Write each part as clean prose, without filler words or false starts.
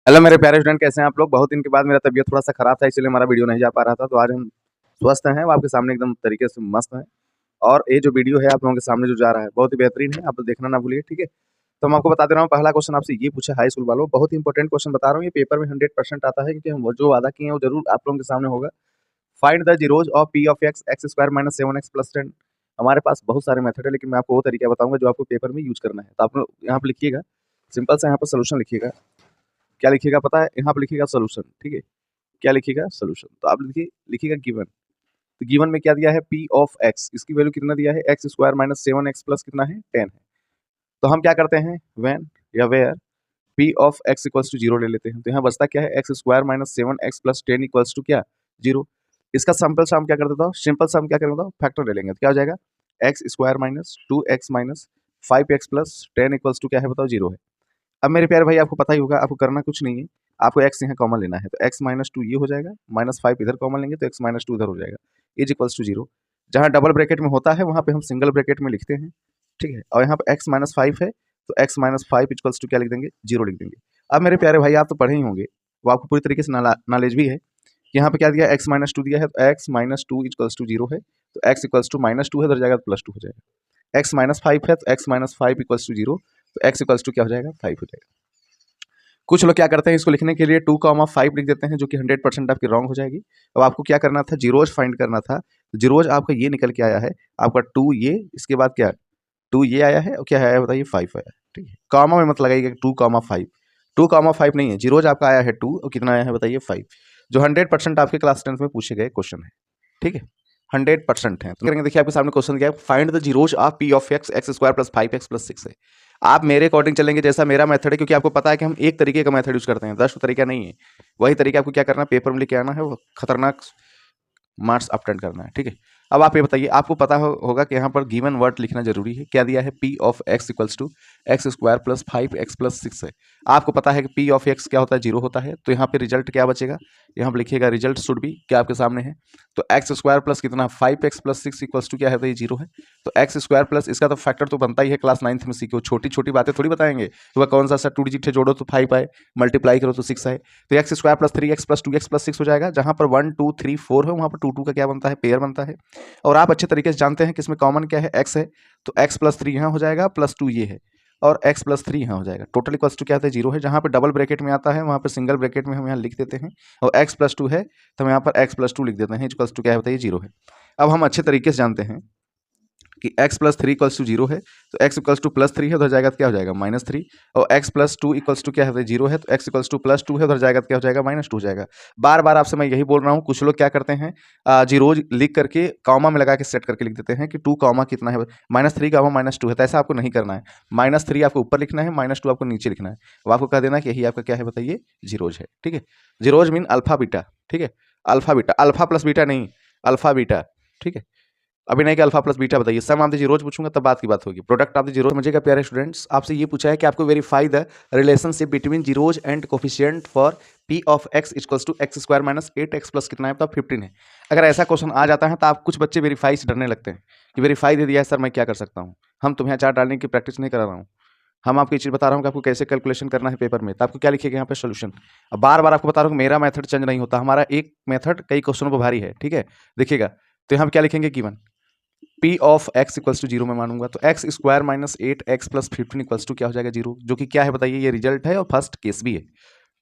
Hello मेरे प्यारे student, कैसे हैं आप लोग। बहुत दिन के बाद मेरा तबीयत थोड़ा सा खराब था, इसलिए हमारा वीडियो नहीं जा पा रहा था। तो आज हम स्वस्थ हैं, वो आपके सामने एकदम तरीके से मस्त हैं। और ये जो वीडियो है आप लोगों के सामने जो जा रहा है बहुत ही बेहतरीन है, आप लोग देखना ना भूलिए, ठीक है। तो मैं आपको बता दे रहा हूँ, पहला क्वेश्चन आपसे ये पूछा हाई स्कूल वालों, बहुत ही इंपॉर्टेंट क्वेश्चन बता रहा हूँ। ये पेपर में 100% आता है, क्योंकि हम वो जो वादा किए हैं वो जरूर आप लोगों के सामने होगा। Find the zeros of P of x x square minus 7x plus 10। हमारे पास बहुत सारे मेथड है, लेकिन मैं आपको वो तरीका बताऊंगा जो आपको पेपर में यूज करना है। तो आप लोग यहाँ पर लिखिएगा, सिंपल सा यहाँ पर सोल्यूशन लिखिएगा। क्या लिखिएगा पता है, यहाँ पर लिखिएगा सोल्यूशन, ठीक है। क्या लिखिएगा, सोल्यूशन। तो आप लिखिएगा गिवन। तो गिवन में क्या दिया है, पी ऑफ एक्स, इसकी वैल्यू कितना दिया है, X square minus 7x plus कितना है, 10 है। तो हम क्या करते हैं, व्हेन या where P of X equals to zero ले लेते हैं। तो यहाँ बचता क्या है, X square minus 7x plus 10 equals to क्या, जीरो। इसका सिंपल सा हम क्या कर देता हूँ, सिंपल सा हम क्या करेंगे, फैक्टर ले लेंगे। तो क्या हो जाएगा, X square minus 2x minus 5x plus 10 equals to क्या है बताओ, जीरो है। अब मेरे प्यारे भाई आपको पता ही होगा, आपको करना कुछ नहीं है, आपको x यहाँ कॉमन लेना है। तो x माइनस 2 ये हो जाएगा, माइनस 5 इधर कॉमन लेंगे तो x माइनस 2 इधर हो जाएगा, इज इक्वल्स टू जीरो। जहाँ डबल ब्रैकेट में होता है वहाँ पे हम सिंगल ब्रैकेट में लिखते हैं, ठीक है। और यहाँ पे x माइनस 5 है, तो x माइनस 5 इक्वल्स टू क्या लिख देंगे, जीरो लिख देंगे। अब मेरे प्यारे भाई आप तो पढ़े ही होंगे, वो आपको पूरी तरीके से नॉलेज भी है। यहाँ पे क्या दिया, x माइनस 2 दिया है, तो x minus 2 equals to zero है। तो x इक्वल्स टू माइनस 2 है, इधर जाएगा तो प्लस 2 हो जाएगा। x माइनस 5 है, तो x minus 5 equals to zero, तो x इक्वल्स टू क्या हो जाएगा, 5 हो जाएगा। कुछ लोग क्या करते हैं, इसको लिखने के लिए 2,5 लिख देते हैं, जो कि 100% आपकी रॉन्ग हो जाएगी। अब आपको क्या करना था, जीरोज फाइंड करना था। जीरोज आपका ये निकल के आया है, आपका 2 ये, इसके बाद क्या 2 ये आया है, और क्या आया बताइए, 5 आया है, ठीक है। कॉमा में मत लगाइएगा 2,5, 2,5 नहीं है, जीरोज आपका आया है 2, और कितना आया है बताइए, 5, जो 100% आपके क्लास 10th में पूछे गए क्वेश्चन है, ठीक है। 100% है। तो करेंगे, देखिए आपके सामने क्वेश्चन क्या है, find the zeros of P of x x square plus 5x plus 6 है। आप मेरे अकॉर्डिंग चलेंगे, जैसा मेरा मेथड है, क्योंकि आपको पता है कि हम एक तरीके का मेथड यूज करते हैं, 10 तरीका नहीं है। वही तरीका आपको क्या करना है, पेपर में लेके आना है, वो खतरनाक मार्क्स अपटेंड करना है, ठीक है। अब आप ये बताइए, आपको पता होगा कि यहाँ पर गिवन वर्ड लिखना जरूरी है। क्या दिया है, P of X equals to X square plus 5x plus 6 है। आपको पता है कि पी ऑफ एक्स क्या होता है, जीरो होता है। तो यहाँ पे रिजल्ट क्या बचेगा, यहाँ पर लिखिएगा रिजल्ट शुड बी, क्या आपके सामने है, तो एक्स स्क्वायर प्लस कितना 5x प्लस 6 इक्वल्स टू क्या है, तो ये जीरो है। तो एक्स स्क्वायर प्लस इसका तो फैक्टर तो बनता ही है, क्लास 9th में सीखो, छोटी छोटी बातें थोड़ी बताएंगे। तो वह कौन सा 2 डिजिट है, जोड़ो तो 5 आए, मल्टीप्लाई करो तो 6 आए। तो X square plus 3x plus 2x plus 6 हो जाएगा। जहाँ पर 1 2 3 4 है, वहाँ पर 2 2 का क्या बनता है, पेयर बनता है। और आप अच्छे तरीके से जानते हैं कि इसमें कॉमन क्या है, x है। तो x प्लस 3 यहाँ हो जाएगा, प्लस 2 ये है, और x प्लस 3 यहाँ हो जाएगा। टोटल इक्वल्स टू क्या होता है, जीरो है। जहाँ पे डबल ब्रैकेट में आता है वहाँ पे सिंगल ब्रैकेट में हम यहाँ लिख देते हैं, और x प्लस 2 है तो हम यहाँ पर x प्लस 2 लिख देते हैं, इक्वल्स टू क्या होता है, जीरो है। अब हम अच्छे तरीके से जानते हैं कि x plus 3 equals to zero है, तो x इक्वल्स टू प्लस 3 है, उधर जाएगा तो क्या हो जाएगा, -3। और x प्लस 2 इक्वल्स टू क्या है, जीरो है, तो x इक्वल्स टू प्लस 2 है, उधर जाएगा तो क्या हो जाएगा, -2 हो जाएगा। बार बार आपसे मैं यही बोल रहा हूँ, कुछ लोग क्या करते हैं, जीरोज लिख करके कॉमा में लगा के सेट करके लिख देते हैं कि 2 कॉमा कितना है, -3 कॉमा -2 है। तो ऐसा आपको नहीं करना है, -3 आपको ऊपर लिखना है, -2 आपको नीचे लिखना है। अब आपको कह देना कि यही आपका क्या है बताइए, जीरोज है, ठीक है। जीरोज मीन अल्फा बीटा, ठीक है, alpha beta, alpha plus beta नहीं, अल्फा बीटा, ठीक है। अभी नहीं कि अल्फा प्लस बीटा बताइए, सम ऑफ द जीरोज पूछूंगा तब बात की बात होगी। प्रोडक्ट ऑफ द जीरो समझिएगा प्यारे स्टूडेंट्स, आपसे ये पूछा है कि आपको verify the relationship between zeros and coefficient for P of X equals to X square minus 8x plus कितना है, तो 15 है। अगर ऐसा क्वेश्चन आ जाता है तो आप कुछ बच्चे वेरीफाई से डरने लगते हैं कि वेरीफाई दे दिया है सर, मैं क्या कर सकता हूँ। हम तुम्हें चार्ट डालने की प्रैक्टिस नहीं करा रहा हूँ, हम आपको ये चीज़ बता रहा हूँ कि आपको कैसे कैलकुलेशन करना है पेपर में। तो आपको क्या लिखिएगा यहाँ पे, सोल्यूशन। अब बार बार आपको बता रहा हूँ मेरा मेथड चेंज नहीं होता, हमारा एक मेथड कई क्वेश्चनों पर भारी है, ठीक है। देखिएगा, तो यहाँ पे क्या लिखेंगे, given P of X equals to zero में मानूंगा, तो X square minus 8x plus 15 equals to क्या हो जाएगा, जीरो, जो कि क्या है बताइए, ये रिजल्ट है और फर्स्ट केस भी है,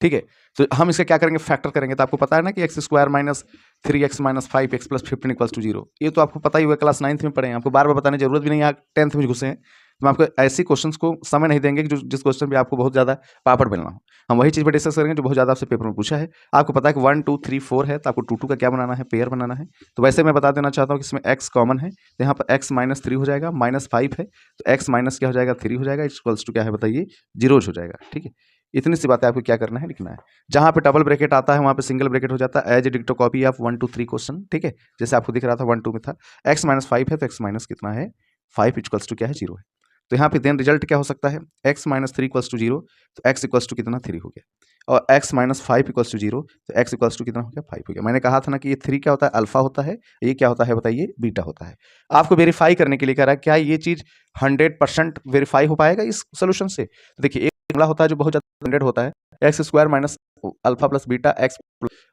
ठीक है। तो हम इसका क्या करेंगे, फैक्टर करेंगे। तो आपको पता है ना कि X square minus 3x minus 5x plus 15 equals to zero, ये तो आपको पता ही हुआ, क्लास 9th में पढ़े हैं, आपको बार बार बताने की जरूरत भी नहीं है, 10th में घुसे हैं। तो हम आपको ऐसे क्वेश्चंस को समय नहीं देंगे कि जिस क्वेश्चन पे आपको बहुत ज़्यादा पापड़ बेलना हो। हम वही चीज़ पर डिस्कस करेंगे जो बहुत ज़्यादा आपसे पेपर में पूछा है। आपको पता है कि 1 2 3 4 है, तो आपको 2 2 का क्या बनाना है, पेयर बनाना है। तो वैसे मैं बता देना चाहता हूँ कि इसमें x कॉमन है, तो यहाँ पर x माइनस 3 हो जाएगा, -5 है तो x माइनस क्या हो जाएगा, 3 हो जाएगा, इक्वल्स टू क्या है बताइए, जीरोज हो जाएगा, ठीक है। इतनी सी बातें आपको क्या करना है, लिखना है। जहाँ पे डबल ब्रैकेट आता है वहाँ पे सिंगल ब्रैकेट हो जाता है, एज ए डिक्टो कॉपी ऑफ 1 2 3 क्वेश्चन, ठीक है। जैसे आपको दिख रहा था 1 2 में था, x माइनस 5 है तो x माइनस कितना है, 5 इक्वल्स टू क्या है, जीरो है। तो यहाँ पे देन रिजल्ट क्या हो सकता है, x minus 3 equals to zero, तो x इक्वल्स टू कितना, 3 हो गया। और x minus 5 equals to zero, तो x इक्वल्स टू कितना हो गया, 5 हो गया। मैंने कहा था ना कि ये 3 क्या होता है, अल्फा होता है, ये क्या होता है बताइए, बीटा होता है। आपको वेरीफाई करने के लिए कह रहा है क्या ये चीज़ 100% वेरीफाई हो पाएगा इस सोल्यूशन से। तो देखिए, एक मामला होता है जो बहुत ज़्यादा स्टैंडर्ड होता है, X square minus alpha plus beta X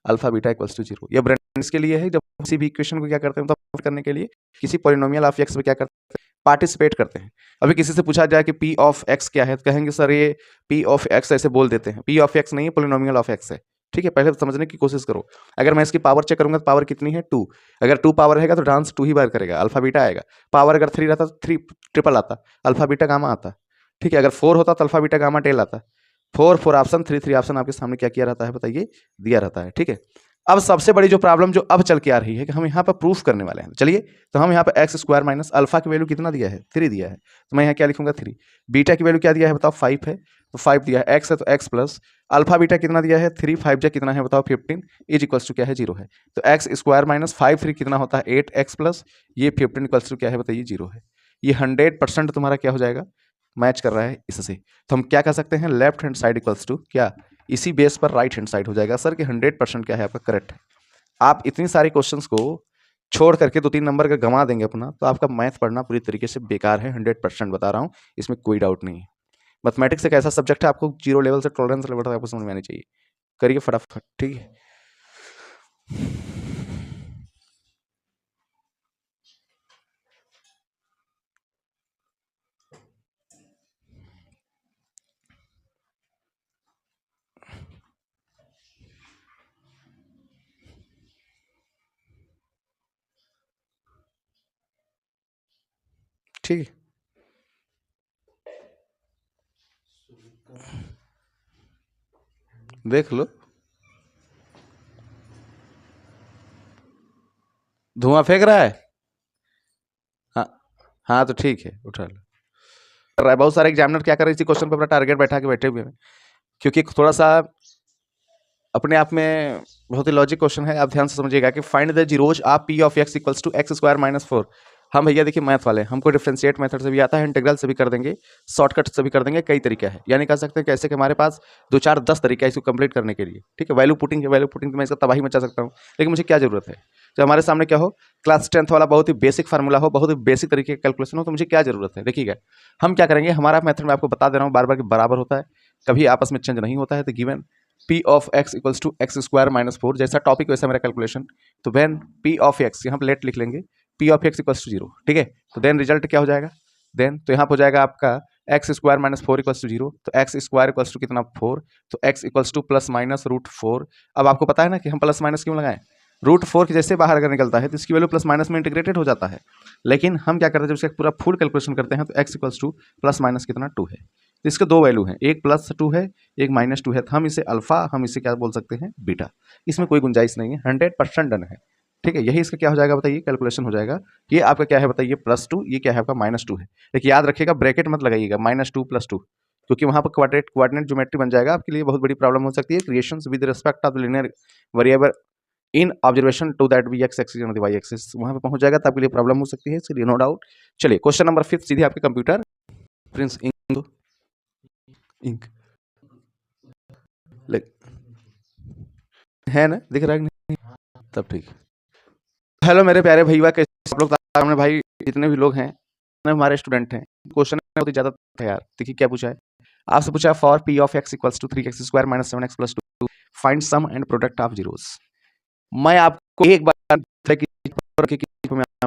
alpha beta equals to 0। ये ब्रेन के लिए है, जब किसी भी इक्वेशन को क्या करते हैं तो करने के लिए किसी पॉलिनोमियल ऑफ एक्स में क्या करते हैं, पार्टिसिपेट करते हैं। अभी किसी से पूछा जाए कि पी ऑफ एक्स क्या है, तो कहेंगे सर ये पी ऑफ एक्स ऐसे बोल देते हैं, पी ऑफ एक्स नहीं है, पॉलिनोमियल ऑफ एक्स है। ठीक है, पहले समझने की कोशिश करो। अगर मैं इसकी पावर चेक करूंगा तो पावर कितनी है 2, अगर 2 पावर रहेगा तो डांस 2 ही बार करेगा, अल्फा बीटा आएगा। पावर अगर 3 रहता तो 3 ट्रिपल आता, अल्फा बीटा गामा आता। ठीक है, अगर 4 होता तो अल्फा बीटा गामा टेल आता। 4 ऑप्शन, 3 ऑप्शन आपके सामने क्या किया रहता है बताइए, दिया रहता है। ठीक है, अब सबसे बड़ी जो प्रॉब्लम जो अब चल के आ रही है कि हम यहाँ पर प्रूफ करने वाले हैं। चलिए, तो हम यहाँ पर एक्स स्क्वायर माइनस अल्फा की वैल्यू कितना दिया है, 3 दिया है, तो मैं यहाँ क्या लिखूंगा 3। बीटा की वैल्यू क्या दिया है बताओ, 5 है, तो 5 दिया है। एक्स है तो एक्स प्लस अल्फा बीटा कितना दिया है 3, 5 जा कितना है बताओ 15, इज इक्वल्स टू क्या है 0 है। तो एक्स स्क्वायर माइनस 5 3 कितना होता है 8 एक्स प्लस ये 15 इक्वल्स टू क्या है बताइए 0 है। ये 100% तुम्हारा क्या हो जाएगा, मैच कर रहा है इससे। तो हम क्या कह सकते हैं, left hand side equals to क्या, इसी बेस पर राइट हैंड साइड हो जाएगा सर कि 100% क्या है आपका करेक्ट है। आप इतनी सारी क्वेश्चंस को छोड़ करके 2-3 नंबर का गंवा देंगे अपना, तो आपका मैथ पढ़ना पूरी तरीके से बेकार है, 100% बता रहा हूँ, इसमें कोई डाउट नहीं है। मैथमेटिक्स एक ऐसा सब्जेक्ट है, आपको 0 लेवल से टॉलरेंस लेवल तक आपको समझ में आनी चाहिए। करिए फटाफट, ठीक है। ठीक है, देख लो, धुआं फेंक रहा है। हाँ हाँ, तो ठीक है, उठा लो। कर रहा है, बहुत सारे एग्जामिनर क्या कर रहे हैं इसी क्वेश्चन पर अपना टारगेट बैठा के बैठे हुए हैं, क्योंकि थोड़ा सा अपने आप में बहुत ही लॉजिक क्वेश्चन है। आप ध्यान से समझिएगा कि find the zeros of P of X equals to X square minus 4। हम भैया देखिए मैथ वाले, हमको डिफरेंशिएट मेथड से भी आता है, इंटीग्रल से भी कर देंगे, शॉर्टकट से भी कर देंगे, कई तरीका है। यानी कह सकते हैं कैसे कि हमारे पास 2 4 10 तरीका है इसको कंप्लीट करने के लिए। ठीक है, वैल्यू पुटिंग है, वैल्यू पुटिंग तो मैं इसका तबाही मचा सकता हूँ, लेकिन मुझे क्या जरूरत है, जब हमारे सामने क्या हो, क्लास 10th वाला बहुत ही बेसिक फार्मूला हो, बहुत ही बेसिक तरीके का कैलकुलेशन हो, तो मुझे क्या जरूरत है। देखिएगा हम क्या करेंगे, हमारा मेथड में आपको बता दे रहा हूँ बार बार कि बराबर होता है, कभी आपस में चेंज नहीं होता है। तो given P of X equals to X square minus 4, जैसा टॉपिक वैसा मेरा कैलकुलेशन। तो व्हेन पी ऑफ एक्स, यहाँ पर लेट लिख लेंगे, P of X equals to 0। ठीक है, तो देन रिजल्ट क्या हो जाएगा, देन तो यहाँ पर हो जाएगा आपका X square minus 4 equals to 0। तो एक्स स्क्वायर इक्वल्स टू कितना 4, तो X equals to plus minus root 4। अब आपको पता है ना कि हम प्लस माइनस क्यों लगाएं, रूट 4 के जैसे बाहर अगर निकलता है तो इसकी वैल्यू प्लस माइनस में इंटीग्रेटेड हो जाता है। लेकिन हम क्या करते हैं, जब इसका पूरा फुल कैलकुलेशन करते हैं तो X equals to plus minus कितना 2 है। तो इसके 2 वैल्यू हैं, एक +2 है, एक -2 है। तो हम इसे अल्फा, हम इसे क्या बोल सकते हैं बीटा, इसमें कोई गुंजाइश नहीं है, 100% डन है। ठीक है, यही इसका क्या हो जाएगा बताइए, कैलकुलेशन हो जाएगा। ये आपका क्या है बताइए +2, ये क्या है आपका -2 है। लेकिन याद रखिएगा ब्रैकेट मत लगाइएगा, -2 +2, क्योंकि वहाँ पर क्वाड्रेंट ज्योमेट्री बन जाएगा, आपके लिए बहुत बड़ी प्रॉब्लम हो सकती है। Creations with respect of linear variable in observation to that be X axis and Y axis, वहाँ पे पहुँच जाएगा तो आपके लिए प्रॉब्लम हो सकती है, इसलिए नो डाउट। चलिए क्वेश्चन नंबर 5 सीधे आपके कंप्यूटर प्रिंस इंक है ना, दिख रहा है नहीं, तब ठीक। हेलो मेरे प्यारे भैया, कैसे आप लोग, सामने भाई जितने भी लोग हैं हमारे स्टूडेंट हैं। क्वेश्चन बहुत ही ज़्यादा है यार, देखिए क्या पूछा है आपसे, पूछा for P of X equals to 3x square minus 7x plus 2 find sum and product of zeros. मैं आपको एक बार बता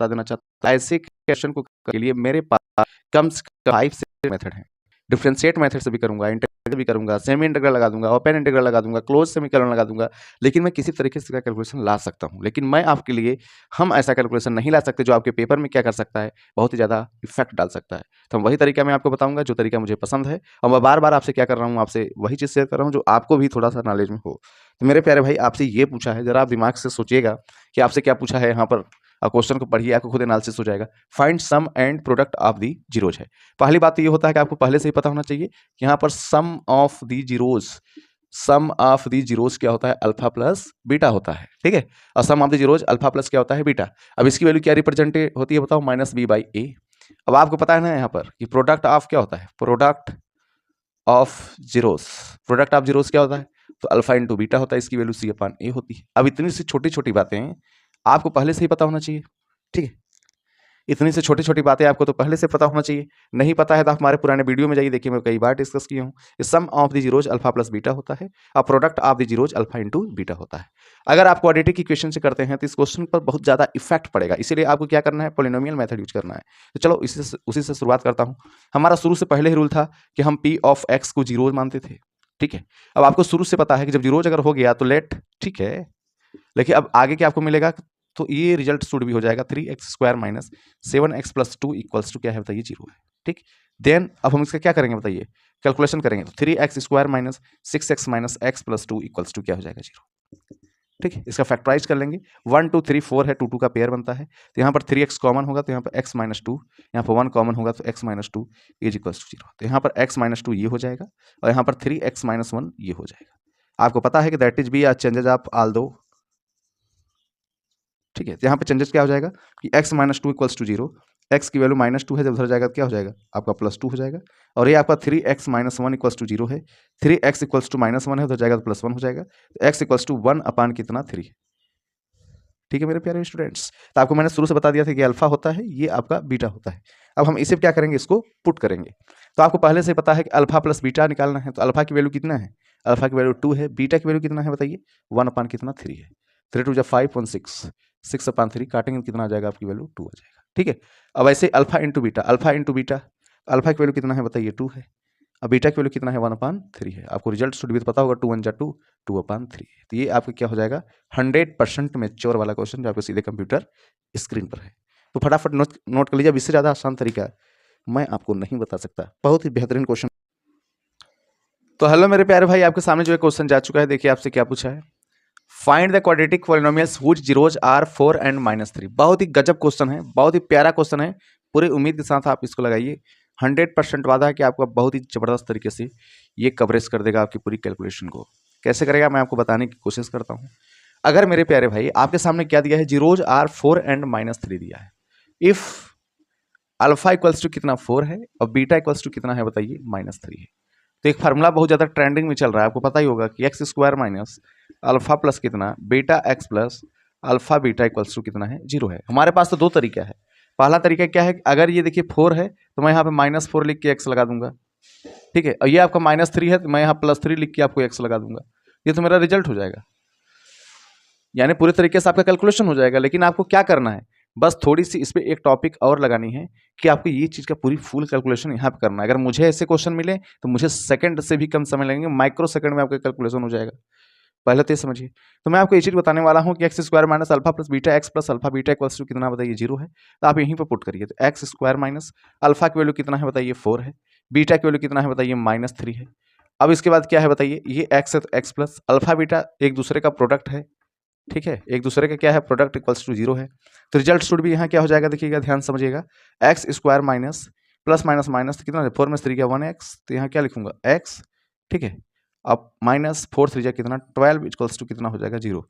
देना चाहता हूँ, ऐसे क्वेश्चन को के लिए मेरे पास कम से कम 5 से मेथड है। डिफरेंशिएट मेथड से भी करूंगा, इंटीग्रल भी करूंगा, सेमी इंटीग्रल लगा दूंगा, ओपन इंटीग्रल लगा दूंगा, क्लोज सेमीकलन लगा दूंगा, लेकिन मैं किसी तरीके से कैलकुलेशन ला सकता हूं। लेकिन मैं आपके लिए, हम ऐसा कैलकुलेशन नहीं ला सकते जो आपके पेपर में क्या कर सकता है, बहुत ही ज़्यादा इफेक्ट डाल सकता है। तो वही तरीका मैं आपको बताऊंगा जो तरीका मुझे पसंद है, और मैं बार बार आपसे क्या कर रहा हूँ, आपसे वही चीज़ शेयर कर रहा हूँ जो आपको भी थोड़ा सा नॉलेज में हो। तो मेरे प्यारे भाई, आपसे ये पूछा है, जरा आप दिमाग से सोचिएगा कि आपसे क्या पूछा है यहाँ पर, क्वेश्चन को पढ़िए, आपको खुद एनालिसिस हो जाएगा। Find sum and product of the zeros है। पहली बात तो ये होता है कि आपको पहले से ही पता होना चाहिए कि यहाँ पर sum of the zeros, sum of the zeros क्या होता है, अल्फा प्लस बीटा होता है। ठीक है, और sum of the zeros alpha plus क्या होता है, बीटा। अब इसकी वैल्यू क्या रिप्रेजेंट होती है बताओ, -b/a। अब आपको पता है ना यहाँ पर कि प्रोडक्ट ऑफ क्या होता है, product of zeros, product of zeros क्या होता है, तो अल्फा इंटू बीटा होता है, इसकी वैल्यू c/a होती है। अब इतनी सी छोटी छोटी बातें आपको पहले से ही पता होना चाहिए। ठीक है, इतनी से छोटी छोटी बातें आपको तो पहले से पता होना चाहिए। नहीं पता है तो आप हमारे पुराने वीडियो में जाइए, देखिए मैं कई बार डिस्कस किया हूँ। Sum of the zeros alpha plus beta होता है और product of the zeros alpha into beta होता है। अगर आप क्वाड्रेटिक इक्वेशन से करते हैं तो इस क्वेश्चन पर बहुत ज़्यादा इफेक्ट पड़ेगा, इसीलिए आपको क्या करना है, पॉलिनोमियल मेथड यूज करना है। तो चलो उसी से शुरुआत करता हूँ। हमारा शुरू से पहले ही रूल था कि हम पी ऑफ एक्स को जीरो मानते थे, ठीक है। अब आपको शुरू से पता है कि जब जीरोज अगर हो गया तो लेट, ठीक है, लेकिन अब आगे क्या आपको मिलेगा, तो ये रिजल्ट शुड भी हो जाएगा 3x square minus 7x plus 2 equals to क्या है बताइए, जीरो है, ठीक। देन अब हम इसका क्या करेंगे बताइए, कैलकुलेशन करेंगे। तो 3x square minus 6x minus X plus 2 equals to क्या हो जाएगा, जीरो, ठीक है। इसका फैक्टराइज कर लेंगे, 1 2 3 4 है, 2 2 का पेयर बनता है, तो यहाँ पर 3x कॉमन होगा तो यहाँ पर x माइनस 2, यहाँ पर 1 कॉमन होगा तो x minus 2 is equals to zero. तो यहाँ पर x माइनस 2 ये हो जाएगा और यहाँ पर 3x माइनस 1 ये हो जाएगा। आपको पता है कि that is be changes of all दो, ठीक है। यहाँ पे चेंजेस क्या हो जाएगा कि x minus 2 equals to zero, X की वैल्यू माइनस 2 है, जब उधर जाएगा तो क्या हो जाएगा आपका प्लस 2 हो जाएगा। और ये आपका 3x minus 1 equals to zero है, 3x इक्वल्स टू माइनस 1 है, उधर जाएगा तो प्लस 1 हो जाएगा। तो x इक्वल्स टू 1 अपान कितना 3, ठीक है मेरे प्यारे स्टूडेंट्स। तो आपको मैंने शुरू से बता दिया था कि अल्फा होता है, ये आपका बीटा होता है। अब हम इसे क्या करेंगे, इसको पुट करेंगे। तो आपको पहले से पता है कि अल्फा प्लस बीटा निकालना है, तो अल्फा की वैल्यू कितना है, अल्फा की वैल्यू 2 है, बीटा की वैल्यू कितना है बताइए, 1 अपान कितना 3 है। 3 2 5 1 6, 6 अपान 3 काटेंगे तो कितना आ जाएगा, आपकी वैल्यू 2 आ जाएगा, ठीक है। अब ऐसे alpha into beta, alpha into beta, alpha की वैल्यू कितना है बताइए 2 है, अब बीटा की वैल्यू कितना है 1 अपान 3 है। आपको रिजल्ट शुड भी तो पता होगा, 2 1 जा 2, 2 अपान 3। तो ये आपका क्या हो जाएगा, 100% मैच्योर वाला क्वेश्चन जो आपको सीधे कंप्यूटर स्क्रीन पर है। तो फटाफट नोट कर लीजिए। अब इससे ज़्यादा आसान तरीका मैं आपको नहीं बता सकता, बहुत ही बेहतरीन क्वेश्चन। तो हेलो मेरे प्यारे भाई, आपके सामने जो एक क्वेश्चन जा चुका है, देखिए आपसे क्या पूछा है, find the quadratic polynomials which zeros are 4 and -3। बहुत ही गजब क्वेश्चन है, बहुत ही प्यारा क्वेश्चन है, पूरी उम्मीद के साथ आप इसको लगाइए। 100% वादा है कि आपका बहुत ही जबरदस्त तरीके से ये कवरेज कर देगा आपकी पूरी कैलकुलेशन को। कैसे करेगा मैं आपको बताने की कोशिश करता हूँ। अगर मेरे प्यारे भाई आपके सामने क्या दिया है, जीरोज आर 4 एंड -3 दिया है। इफ अल्फा इक्वल्स टू कितना 4 है और बीटा इक्वल्स टू कितना है बताइए, -3 है। तो एक फार्मूला बहुत ज़्यादा ट्रेंडिंग में चल रहा है, आपको पता ही होगा कि X square minus alpha plus कितना beta X plus alpha beta equals to कितना है, जीरो है। हमारे पास तो दो तरीका है। पहला तरीका क्या है, अगर ये देखिए 4 है तो मैं यहाँ पे -4 लिख के एक्स लगा दूंगा, ठीक है। और ये आपका -3 है तो मैं यहाँ +3 लिख के आपको एक्स लगा दूंगा, ये तो मेरा रिजल्ट हो जाएगा, यानी पूरे तरीके से आपका कैलकुलेशन हो जाएगा। लेकिन आपको क्या करना है, बस थोड़ी सी इस पर एक टॉपिक और लगानी है कि आपको ये चीज़ का पूरी फुल कैलकुलेशन यहाँ पे करना है। अगर मुझे ऐसे क्वेश्चन मिले तो मुझे सेकंड से भी कम समय लगेंगे, माइक्रो सेकंड में आपका कैलकुलेशन हो जाएगा। पहले तो ये समझिए। तो मैं आपको ये चीज़ बताने वाला हूँ कि X square minus alpha plus beta X plus alpha beta equals to कितना बताइए, जीरो है। तो आप यहीं पर पुट करिए। तो एक्स स्क्वायर माइनस अल्फा की वैल्यू कितना है बताइए, 4 है, बीटा की वैल्यू कितना है बताइए, -3 है। अब इसके बाद क्या है बताइए, ये एक्स है तो एक्स प्लस अल्फा बीटा एक दूसरे का प्रोडक्ट है, ठीक है, एक दूसरे का क्या है प्रोडक्ट इक्वल्स टू जीरो है। तो रिजल्ट शुड भी यहाँ क्या हो जाएगा, देखिएगा ध्यान समझिएगा, x square minus plus minus minus कितना है, 4 में 3 क्या 1x, तो यहाँ क्या लिखूंगा x, ठीक है। अब -4 3 कितना 12 इक्वल्स टू कितना हो जाएगा, जीरो।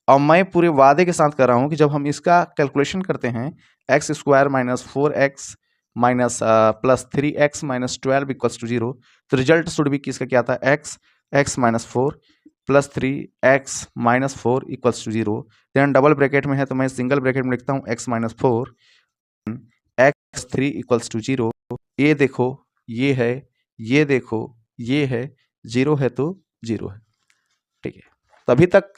और मैं पूरे वादे के साथ कर रहा हूँ कि जब हम इसका कैलकुलेशन करते हैं, X square minus 4x minus +3x minus 12 equals to zero, तो रिजल्ट शुड भी किसका क्या था, x minus 4 plus 3x minus 4 equals to zero. Then double bracket में है तो मैं सिंगल ब्रैकेट में लिखता हूँ x minus 4 x3 equals to zero. ये देखो ये है, ये देखो ये है, जीरो है तो जीरो है, ठीक है। तभी तक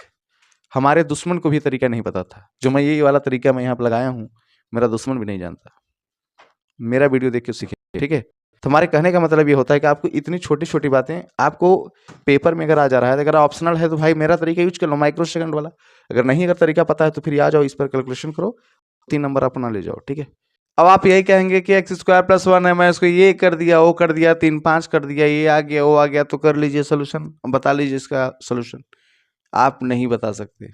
हमारे दुश्मन को भी तरीका नहीं पता था, जो मैं ये वाला तरीका मैं यहाँ पर लगाया हूँ, मेरा दुश्मन भी नहीं जानता, मेरा वीडियो देख के सीखे, ठीक है। तो हमारे कहने का मतलब ये होता है कि आपको इतनी छोटी छोटी बातें आपको पेपर में अगर आ जा रहा है, अगर ऑप्शनल है तो भाई मेरा तरीका यूज कर लो, माइक्रो सेकंड वाला। अगर नहीं अगर तरीका पता है तो फिर आ जाओ, इस पर कैलकुलेशन करो, 3 नंबर अपना ले जाओ, ठीक है। अब आप यही कहेंगे कि एक्स स्क्वायर प्लस 1 है, मैं उसको ये कर दिया, वो कर दिया, 3 5 कर दिया, ये आ गया वो आ गया, तो कर लीजिए सोल्यूशन, बता लीजिए इसका सोल्यूशन। आप नहीं बता सकते।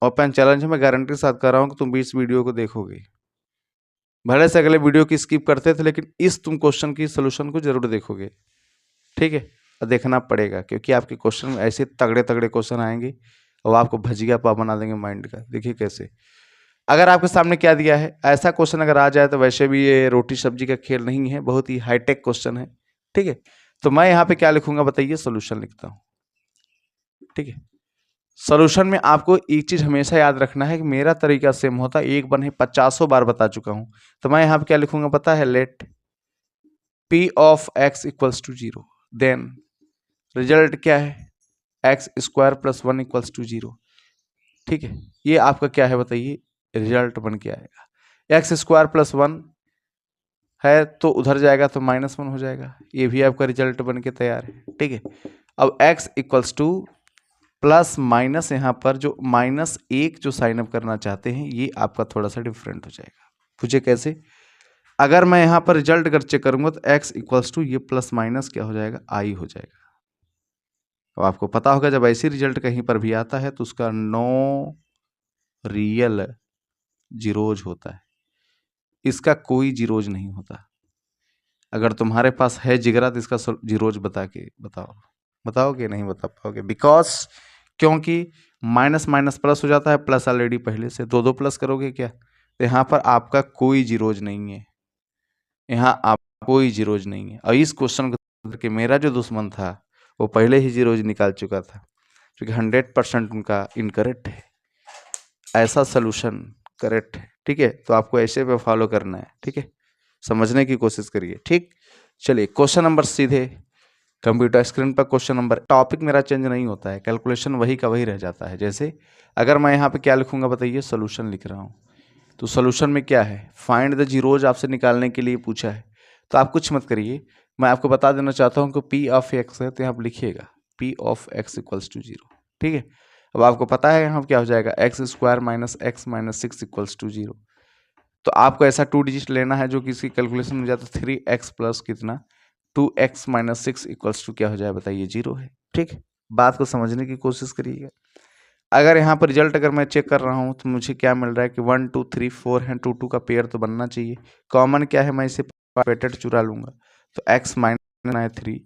ओपन चैलेंज मैं गारंटी के साथ कर रहा हूँ कि तुम भी इस वीडियो को देखोगे, भले से अगले वीडियो की स्किप करते थे, लेकिन इस तुम क्वेश्चन की सोल्यूशन को जरूर देखोगे, ठीक है। और देखना पड़ेगा क्योंकि आपके क्वेश्चन में ऐसे तगड़े तगड़े क्वेश्चन आएंगे और आपको भजिया पा बना देंगे माइंड का। देखिए कैसे, अगर आपके सामने क्या दिया है, ऐसा क्वेश्चन अगर आ जाए तो वैसे भी ये रोटी सब्जी का खेल नहीं है, बहुत ही हाईटेक क्वेश्चन है, ठीक है। तो मैं यहाँ पे क्या लिखूंगा बताइए, सोल्यूशन लिखता हूँ, ठीक है। सोल्यूशन में आपको एक चीज हमेशा याद रखना है कि मेरा तरीका सेम होता है, एक बने 50 बार बता चुका हूं। तो मैं यहाँ पे क्या लिखूंगा पता है, let p of x equals to 0, then result क्या है, X square plus 1 equals to 0। ठीक है, ये आपका क्या है बताइए, रिजल्ट बन के आएगा। एक्स स्क्वायर प्लस 1 है तो उधर जाएगा तो -1 हो जाएगा, ये भी आपका रिजल्ट बन के तैयार है। ठीक है, अब x equals to plus minus, यहाँ पर जो -1 जो साइन अप करना चाहते हैं ये आपका थोड़ा सा डिफरेंट हो जाएगा। पूछे कैसे, अगर मैं यहाँ पर रिजल्ट अगर चेक करूंगा तो x इक्वल्स टू ये प्लस माइनस क्या हो जाएगा, i हो जाएगा। तो आपको पता होगा जब ऐसी रिजल्ट कहीं पर भी आता है तो उसका नो रियल जीरोज होता है, इसका कोई जीरोज नहीं होता। अगर तुम्हारे पास है जिगरा तो इसका जीरोज बता के बताओ, बताओगे नहीं बता पाओगे, बिकॉज क्योंकि माइनस माइनस प्लस हो जाता है, प्लस ऑलरेडी पहले से, दो प्लस करोगे क्या, तो यहाँ पर आपका कोई जीरोज नहीं है, यहाँ आप कोई जीरोज नहीं है। और इस क्वेश्चन को कि मेरा जो दुश्मन था वो पहले ही जीरोज निकाल चुका था, क्योंकि 100% उनका इनकरेक्ट है, ऐसा सोल्यूशन करेक्ट है। ठीक है, तो आपको ऐसे पे फॉलो करना है। ठीक है, समझने की कोशिश करिए। ठीक, चलिए क्वेश्चन नंबर सीधे कंप्यूटर स्क्रीन पर। क्वेश्चन नंबर, टॉपिक मेरा चेंज नहीं होता है, कैलकुलेशन वही का वही रह जाता है। जैसे अगर मैं यहाँ पे क्या लिखूंगा बताइए, सोल्यूशन लिख रहा हूँ, तो सोल्यूशन में क्या है, फाइंड द जीरोज आपसे निकालने के लिए पूछा है। तो आप कुछ मत करिए, मैं आपको बता देना चाहता हूँ कि पी ऑफ एक्स है, तो यहाँ पर लिखिएगा P of X equals to 0। ठीक है, अब आपको पता है यहाँ क्या हो जाएगा, X square minus X minus 6 equals to 0। तो आपको ऐसा 2 डिजिट लेना है जो कि इसकी कैलकुलेशन में जाता है 3x प्लस कितना 2x माइनस 6 इक्वल्स टू क्या हो जाए बताइए, 0 है। ठीक है, बात को समझने की कोशिश करिएगा। अगर यहाँ पर रिजल्ट अगर मैं चेक कर रहा हूँ तो मुझे क्या मिल रहा है कि 1 2 3 4 है, 2 2 का पेयर तो बनना चाहिए। कॉमन क्या है, मैं इसे पैटेड चुरा लूंगा, तो x माइनस 3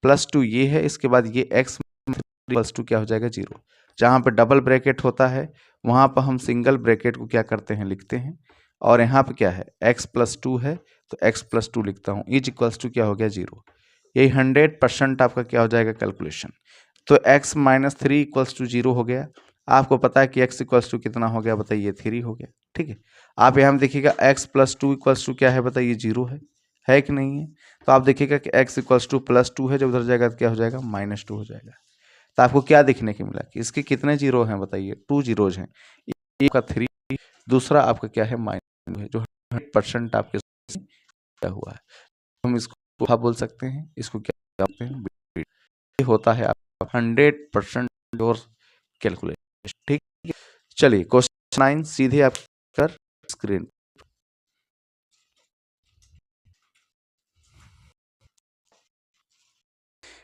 प्लस 2 ये है, इसके बाद ये x प्लस 2 क्या हो जाएगा, 0। जहाँ पर डबल ब्रैकेट होता है वहाँ पर हम सिंगल ब्रैकेट को क्या करते हैं, लिखते हैं। और यहाँ पे क्या है, x प्लस 2 है तो x प्लस 2 लिखता हूँ, इज इक्वल्स टू क्या हो गया, 0। यही 100% आपका क्या हो जाएगा कैलकुलेशन। तो x माइनस 3 इक्वल्स टू 0 हो गया। आपको पता है कि x इक्वल्स टू कितना हो गया बताइए, 3 हो गया। ठीक है, आप यहाँ देखिएगा x प्लस 2 इक्वल्स टू क्या है बताइए, 0 है कि नहीं है। तो आप देखिएगा कि x इक्वल्स टू प्लस 2 है, जब उधर जाएगा तो क्या हो जाएगा, -2 हो जाएगा। तो आपको क्या देखने को मिला कि इसके कितने जीरो हैं बताइए, 2 जीरोज हैं, एक का 3, दूसरा आपका क्या है, माइनस है, जो 100% आपके साथ हुआ है। हम इसको क्या बोल सकते हैं, इसको क्या बोलते हैं, ये होता है आप 100% योर कैलकुलेशन। ठीक है, चलिए क्वेश्चन 9 सीधे आप कर स्क्रीन।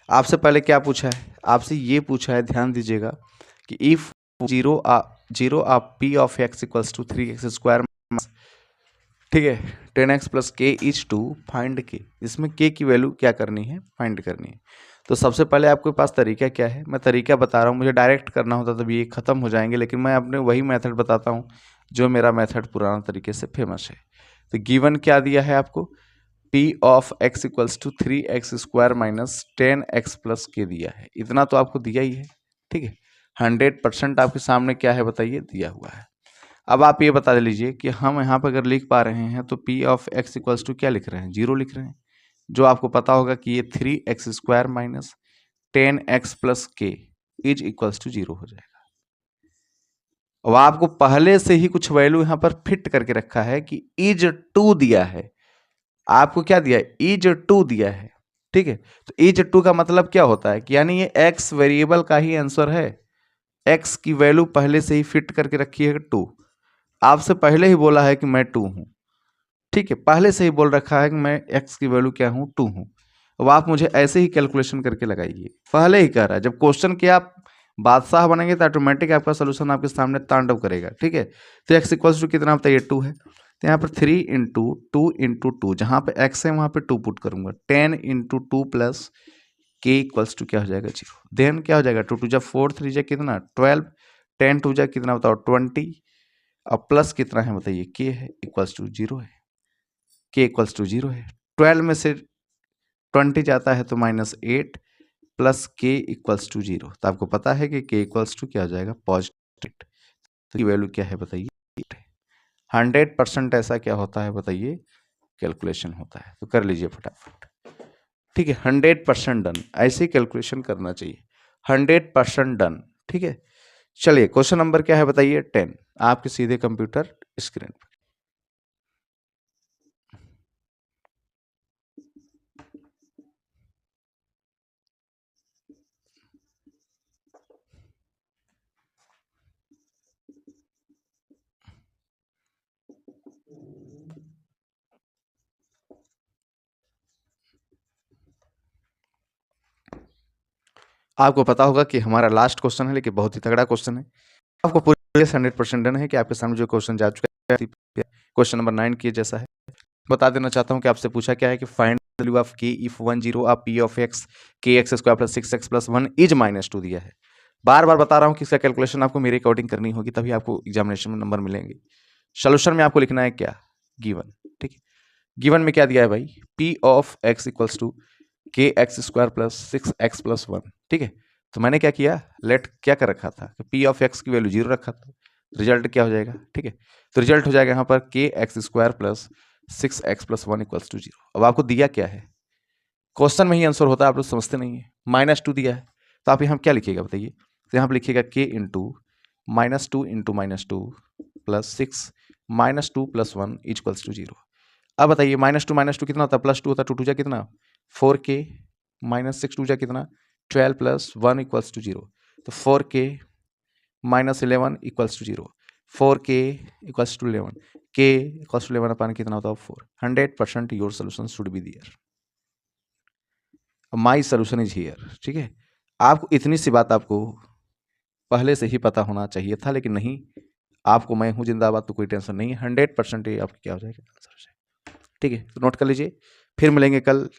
आपसे पहले क्या पूछा है, आपसे ये पूछा है, ध्यान दीजिएगा कि इफ 0 आप P of X equals to 3x square, ठीक है, 10x प्लस के इज टू फाइंड के। इसमें के की वैल्यू क्या करनी है, फाइंड करनी है। तो सबसे पहले आपके पास तरीका क्या है, मैं तरीका बता रहा हूँ, मुझे डायरेक्ट करना होता तब ये खत्म हो जाएंगे, लेकिन मैं अपने वही मेथड बताता हूँ जो मेरा मेथड पुराना तरीके से फेमस है। तो गिवन क्या दिया है आपको, p of x equals to 3x square minus 10x plus K दिया है, इतना तो आपको दिया ही है। ठीक है, 100% आपके सामने क्या है बताइए, दिया हुआ है। अब आप ये बता लीजिए कि हम यहाँ पर अगर लिख पा रहे हैं तो p of x equals to क्या लिख रहे हैं, 0 लिख रहे हैं, जो आपको पता होगा कि ये 3x square minus 10x plus के इज इक्वल्स टू 0 हो जाएगा। अब आपको पहले से ही कुछ वैल्यू यहाँ पर फिट करके रखा है कि इज 2 दिया है, आपको क्या दिया है, इज 2 दिया है। ठीक है, तो इज 2 का मतलब क्या होता है कि यानी ये x वेरिएबल का ही आंसर है, x की वैल्यू पहले से ही फिट करके रखी है 2, आपसे पहले ही बोला है कि मैं 2 हूं। ठीक है, पहले से ही बोल रखा है कि मैं x की वैल्यू क्या हूं, 2 हूं। अब आप मुझे ऐसे ही कैलकुलेशन करके लगाइए, पहले ही कह रहा है, जब क्वेश्चन के आप बादशाह बनेंगे तो ऑटोमेटिक आपका सोल्यूशन आपके सामने तांडव करेगा। ठीक है, तो x इक्वल्स टू कितना बताइए, 2 है, तो यहाँ पर 3 इंटू 2 इंटू 2, जहाँ पे x है वहाँ पे 2 पुट करूंगा, 10 इंटू 2 प्लस के इक्वल्स टू क्या हो जाएगा, 0। देन क्या हो जाएगा, 2 2 जा 4 3 जा कितना 12, 10 2 जा कितना बताओ 20, अब प्लस कितना है बताइए, के है, इक्वल्स टू 0 है, के इक्वल्स टू 0 है। 12 में से 20 जाता है तो -8, प्लस के इक्वल्स टू 0, तो आपको पता है कि के इक्वल्स टू क्या हो जाएगा, पॉजिटिव। तो की वैल्यू क्या है बताइए, 100% ऐसा क्या होता है बताइए, कैलकुलेशन होता है। तो कर लीजिए फटाफट, ठीक है। 100% डन, ऐसे ही कैलकुलेशन करना चाहिए, 100% डन, ठीक है। चलिए क्वेश्चन नंबर क्या है बताइए, 10, आपके सीधे कंप्यूटर स्क्रीन पर। आपको पता होगा कि हमारा लास्ट क्वेश्चन है, लेकिन बहुत ही तगड़ा क्वेश्चन है। आपको पूरे 100% डन है कि आपके सामने जो क्वेश्चन जा चुका है, क्वेश्चन नंबर 9 के जैसा है। बता देना चाहता हूं कि आपसे पूछा क्या है कि find value of K if 1 0 of P of X K X square plus 6x plus 1 is -2 दिया है। बार बार बता रहा हूं कि इसका कैलकुलेशन आपको मेरे अकॉर्डिंग करनी होगी, तभी आपको एग्जामिनेशन में नंबर मिलेंगे। सोल्यूशन में आपको लिखना है क्या, गिवन, ठीक है। गिवन में क्या दिया है भाई, P of X equals to K X square plus 6x plus 1, ठीक है। तो मैंने क्या किया, लेट क्या कर रखा था, पी ऑफ एक्स की वैल्यू 0 रखा था, रिजल्ट क्या हो जाएगा, ठीक है। तो रिजल्ट हो जाएगा यहाँ पर K X square plus 6x plus 1 equals to 0। अब आपको दिया क्या है, क्वेश्चन में ही आंसर होता है, आप लोग समझते नहीं है, -2 दिया है। तो आप यहाँ क्या लिखिएगा बताइए, तो यहाँ पर लिखिएगा K into -2 into -2 plus 6 -2 plus 1 equals to 0। अब बताइए -2 कितना होता है, +2 होता है, 2 2 जा कितना 4k, -6 2 जा कितना 12 प्लस 1 इक्वल्स टू 0। तो 4k -11 equals to 0, 4k equals to 11, k equals to 11 अपन कितना होता है 4। 100% your solution should be there, my solution is here, ठीक है। आपको इतनी सी बात आपको पहले से ही पता होना चाहिए था, लेकिन नहीं, आपको मैं हूं जिंदाबाद, तो कोई टेंशन नहीं है, 100% ये आपकी क्या हो जाएगा, आंसर हो जाएगा, ठीक है। तो नोट कर लीजिए, फिर मिलेंगे कल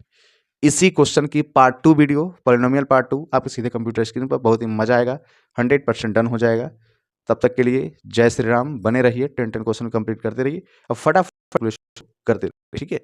इसी क्वेश्चन की पार्ट 2 वीडियो, पॉलिनोमियल पार्ट 2 आपके सीधे कंप्यूटर स्क्रीन पर, बहुत ही मजा आएगा, 100% डन हो जाएगा। तब तक के लिए जय श्री राम, बने रहिए, 10 क्वेश्चन कंप्लीट करते रहिए और फटाफट करते रहिए, ठीक है।